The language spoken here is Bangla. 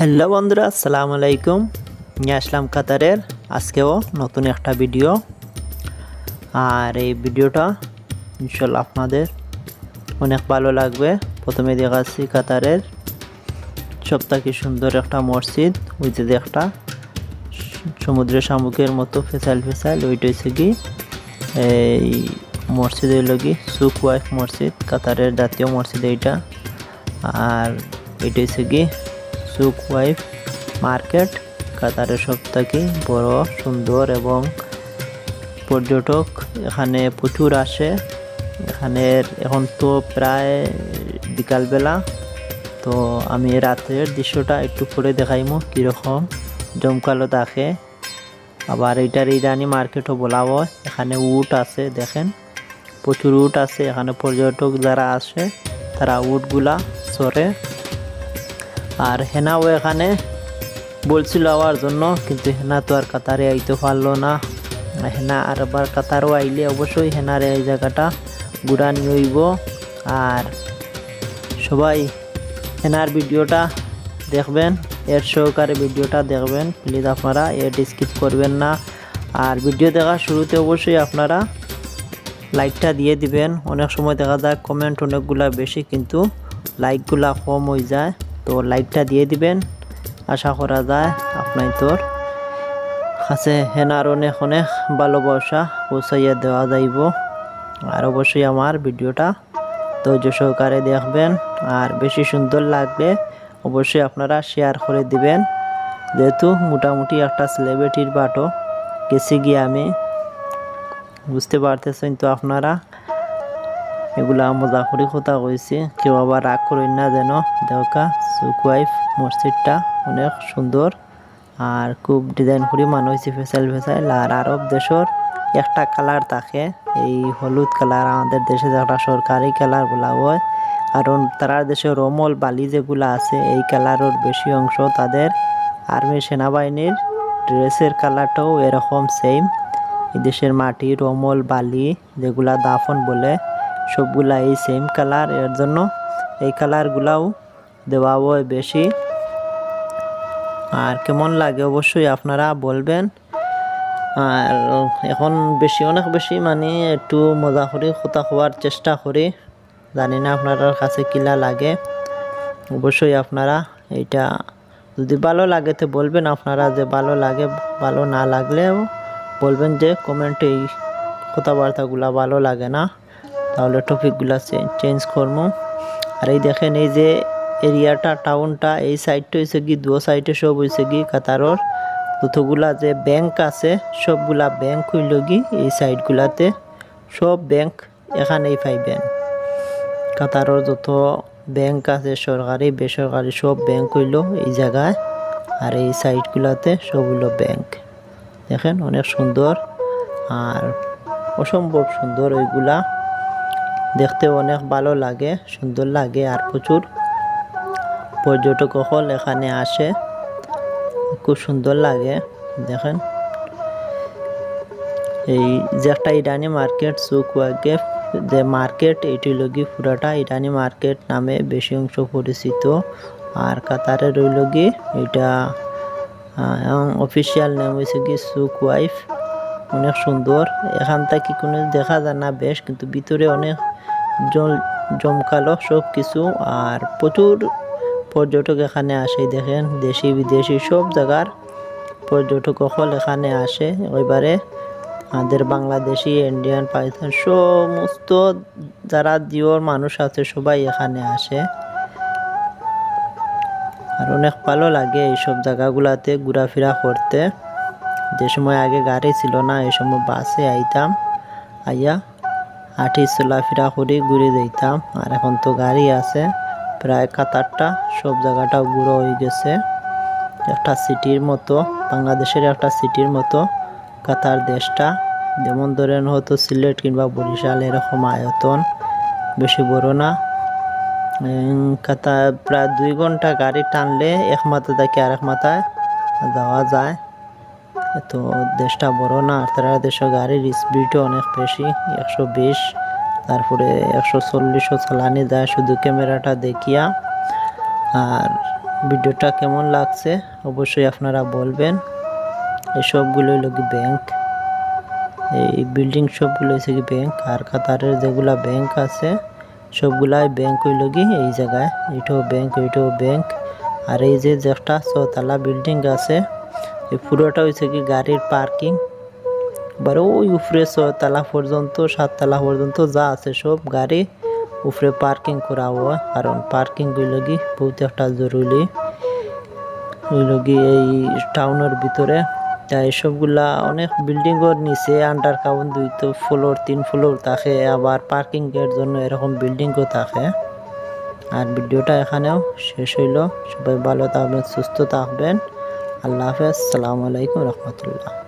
হ্যালো বন্ধুরা, আসসালামু আলাইকুম। নিয়ে আসলাম কাতারের আজকেও নতুন একটা ভিডিও। আর এই ভিডিওটা ইনশাল্লাহ আপনাদের অনেক ভালো লাগবে। প্রথমে দেখাচ্ছি কাতারের সবথেকে সুন্দর একটা মসজিদ। ওই যে একটা সমুদ্রের শামুকের মতো ফেসাইল ওইটা হচ্ছে কি এই মসজিদ হইল কি সুক ওয়াইফ মসজিদ, কাতারের জাতীয় মসজিদ এইটা। আর এটা হচ্ছে কি সুক ওয়াইফ মার্কেট, কাতারের সবথেকে বড়, সুন্দর এবং পর্যটক এখানে প্রচুর আসে। এখানের এখন তো প্রায় বিকালবেলা, তো আমি রাতের দৃশ্যটা একটু করে দেখাইমু কীরকম জমকালো থাকে। আবার এইটার ইরানি মার্কেটও বলা হয়। এখানে উট আছে, দেখেন প্রচুর উট আছে। এখানে পর্যটক যারা আসে তারা উটগুলা চড়ে। আর হেনাও এখানে বলছিল আওয়ার জন্য, কিন্তু হেনা তো আর কাতারে আইতে পারলো না। হেনা আর আবার কাতারও আইলে অবশ্যই হেনার এই জায়গাটা ঘুরা নিয়ে হইব। আর সবাই হেনার ভিডিওটা দেখবেন, এর সহকারে ভিডিওটা দেখবেন প্লিজ, আপনারা এড স্কিপ করবেন না। আর ভিডিও দেখার শুরুতে অবশ্যই আপনারা লাইকটা দিয়ে দিবেন। অনেক সময় দেখা যায় কমেন্ট অনেকগুলা বেশি কিন্তু লাইকগুলা কম হয়ে যায়, তো লাইকটা দিয়ে দিবেন। আশা করা যায় আপনার তোর কাছে হেনার অনেক অনেক ভালোবাসা পৌঁছাইয়া দেওয়া যাইব। আর অবশ্যই আমার ভিডিওটা ধৈর্য সহকারে দেখবেন। আর বেশি সুন্দর লাগলে অবশ্যই আপনারা শেয়ার করে দিবেন। যেহেতু মোটামুটি একটা সেলিব্রিটির বাটো গেছি গিয়ে আমি, বুঝতে পারতেছেন তো আপনারা। এগুলা মজা করে কথা কইছি, কেউ আবার রাগ করেন না যেন। দেখা সুক ওয়াইফ মসজিদটা অনেক সুন্দর আর খুব ডিজাইন করে মানো হয়েছে ফেসাইল। আর আরব দেশের একটা কালার থাকে, এই হলুদ কালার, আমাদের দেশে একটা সরকারি কালার বলা হয়। কারণ তারা দেশে রমল বালি যেগুলো আছে এই কালারের বেশি অংশ তাদের আর্মি সেনাবাহিনীর ড্রেসের কালারটাও এরকম সেম। এই দেশের মাটি রমল বালি যেগুলা দাফন বলে সবগুলা এই সেম কালার, এর জন্য এই কালারগুলাও দেওয়া হয় বেশি। আর কেমন লাগে অবশ্যই আপনারা বলবেন। আর এখন অনেক বেশি মানে একটু মজা করে কথা হওয়ার চেষ্টা করি, জানি না আপনার কাছে কিলা লাগে। অবশ্যই আপনারা এইটা যদি ভালো লাগে তো বলবেন আপনারা যে ভালো লাগে, ভালো না লাগলেও বলবেন যে কমেন্টে এই কথাবার্তাগুলা ভালো লাগে না, তাহলে টপিকগুলা চেঞ্জ করবো। আর এই দেখেন এই যে এরিয়াটা, টাউনটা, এই সাইডটা হয়েছে কি দু সাইডে সব হয়েছে কি কাতারর যতগুলা যে ব্যাংক আছে সবগুলা ব্যাংক হইল কি এই সাইডগুলাতে, সব ব্যাংক এখানেই পাইবেন। কাতারর যত ব্যাংক আছে সরকারি বেসরকারি সব ব্যাংক হইল এই জায়গায়। আর এই সাইডগুলাতে সব হইল ব্যাংক। দেখেন অনেক সুন্দর আর অসম্ভব সুন্দর, ওইগুলা দেখতে অনেক ভালো লাগে, সুন্দর লাগে। আর প্রচুর পর্যটক সকল এখানে আসে, খুব সুন্দর লাগে। দেখেন এই যে একটা ইরানি মার্কেট সুক ওয়াইফ যে মার্কেট, এটি লগি পুরাটা ইরানি মার্কেট নামে বেশি অংশ পরিচিত। আর কাতারের রইল গি এটা অফিসিয়াল নেম হয়েছে কি সুক ওয়াইফ। অনেক সুন্দর, এখান থেকে কোনো দেখা যায় না বেশ, কিন্তু ভিতরে অনেক জমকালো সব কিছু। আর প্রচুর পর্যটক এখানে আসে, দেখেন দেশি বিদেশি সব জায়গার পর্যটক সকল এখানে আসে। ওইবারে আমাদের বাংলাদেশি, ইন্ডিয়ান, পাকিস্তান সমস্ত যারা জিওর মানুষ আছে সবাই এখানে আসে। আর অনেক ভালো লাগে এইসব জায়গাগুলাতে ঘোরাফেরা করতে। যে সময় আগে গাড়ি ছিল না, এই সময় বাসে আইতাম, আইয়া হাঁটি চলাফেরা করে ঘুরে যেতাম। আর এখন তো গাড়ি আছে, প্রায় কাতারটা সব জায়গাটাও ঘুরে হয়ে গেছে। একটা সিটির মতো, বাংলাদেশের একটা সিটির মতো কাতার দেশটা। যেমন ধরেন হয়তো সিলেট কিংবা বরিশাল এরকম আয়তন, বেশি বড় না। কাতার প্রায় 2 ঘন্টা গাড়ি টানলে এক মাথা থেকে আরেক মাথায় যাওয়া যায়। তো দেশটা বড় না। আর তারা দেশের গাড়ির স্পিডও অনেক বেশি, 120 তারপরে 140 চালানি যায় শুধু ক্যামেরাটা দেখিয়া। আর ভিডিওটা কেমন লাগছে অবশ্যই আপনারা বলবেন। এই সবগুলো হলো কি ব্যাংক, এই বিল্ডিং সবগুলো হচ্ছে কি ব্যাংক। আর কাতারের যেগুলা ব্যাংক আছে সবগুলাই ব্যাংক হইল কি এই জায়গায়, এইটাও ব্যাংক ওইটাও ব্যাংক। আর এই যে একটা 6 তলা বিল্ডিং আছে এই পুরোটা হচ্ছে কি গাড়ির পার্কিং। এবার ওই উপরে 6 তলা পর্যন্ত 7 তলা পর্যন্ত যা আছে সব গাড়ি উপরে পার্কিং করা হয়, কারণ পার্কিং হইল কি বহুত একটা জরুরি হইল কি এই টাউনের ভিতরে। তাই সবগুলা অনেক বিল্ডিংয়ের নিচে আন্ডার গ্রাউন্ড 2 ফ্লোর 3 ফ্লোর থাকে, আবার পার্কিং এর জন্য এরকম বিল্ডিংও থাকে। আর ভিডিওটা এখানেও শেষ হইল। সবাই ভালো থাকবেন, সুস্থ থাকবেন। আল্লাহ হাফেজ, আসসালামু আলাইকুম রহমতুল্লাহ।